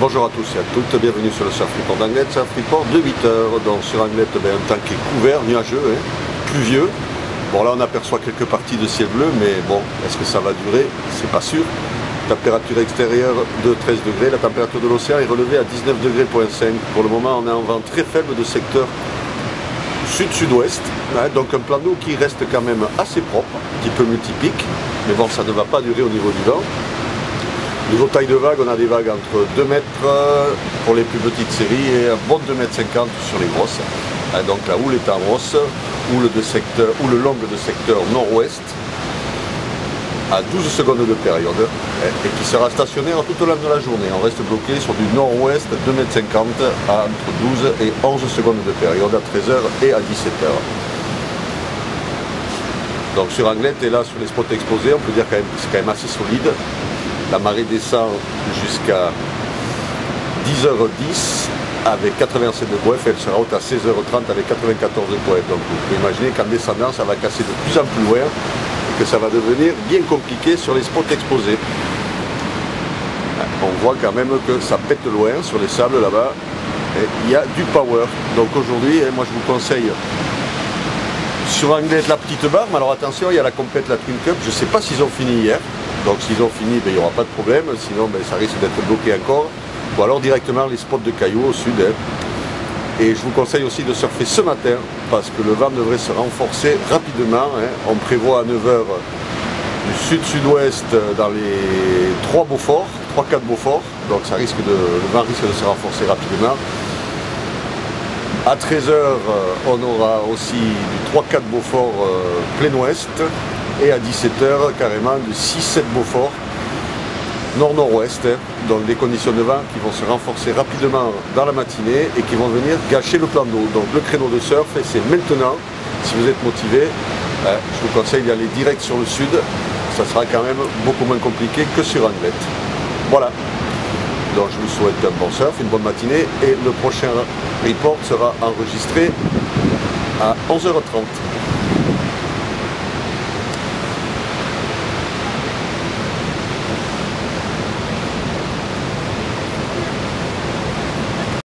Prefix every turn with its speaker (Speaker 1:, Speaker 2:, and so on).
Speaker 1: Bonjour à tous et à toutes, bienvenue sur le Surf Report d'Anglet, Surf Report de 8 heures. Donc sur Anglet, un temps qui est couvert, nuageux, pluvieux. Bon là on aperçoit quelques parties de ciel bleu, mais bon, est-ce que ça va durer? C'est pas sûr. Température extérieure de 13 degrés, la température de l'océan est relevée à 19 degrés. Pour le moment on a un vent très faible de secteur sud-sud-ouest, donc un plan d'eau qui reste quand même assez propre, un petit peu multipique, mais bon ça ne va pas durer au niveau du vent. Niveau taille de vague, on a des vagues entre 2 mètres pour les plus petites séries et un bon 2,50 m sur les grosses. Donc la houle est en hausse, houle de longue de secteur nord-ouest à 12 secondes de période et qui sera stationnaire tout au long de la journée. On reste bloqué sur du nord-ouest 2,50 m à entre 12 et 11 secondes de période à 13 h et à 17 h. Donc sur Anglet et là sur les spots exposés, on peut dire que c'est quand même assez solide. La marée descend jusqu'à 10h10 avec 87 de points, elle sera haute à 16h30 avec 94 de points. Donc vous pouvez imaginer qu'en descendant, ça va casser de plus en plus loin et que ça va devenir bien compliqué sur les spots exposés. On voit quand même que ça pète loin sur les sables là-bas. Il y a du power. Donc aujourd'hui, moi je vous conseille sur Anglet la petite barre, mais alors attention, il y a la compète, la Twin Cup, je ne sais pas s'ils ont fini hier. Donc s'ils ont fini, il n'y aura pas de problème, sinon ça risque d'être bloqué encore. Ou alors directement les spots de cailloux au sud. Et je vous conseille aussi de surfer ce matin, parce que le vent devrait se renforcer rapidement. On prévoit à 9 h du sud-sud-ouest dans les 3-4 Beaufort. Donc le vent risque de se renforcer rapidement. À 13 h, on aura aussi du 3-4 Beaufort plein ouest. Et à 17 h, carrément de 6-7 Beaufort, nord-nord-ouest, donc des conditions de vent qui vont se renforcer rapidement dans la matinée et qui vont venir gâcher le plan d'eau. Donc le créneau de surf, c'est maintenant, si vous êtes motivé, je vous conseille d'aller direct sur le sud, ça sera quand même beaucoup moins compliqué que sur Anglet. Voilà, donc je vous souhaite un bon surf, une bonne matinée, et le prochain report sera enregistré à 11h30.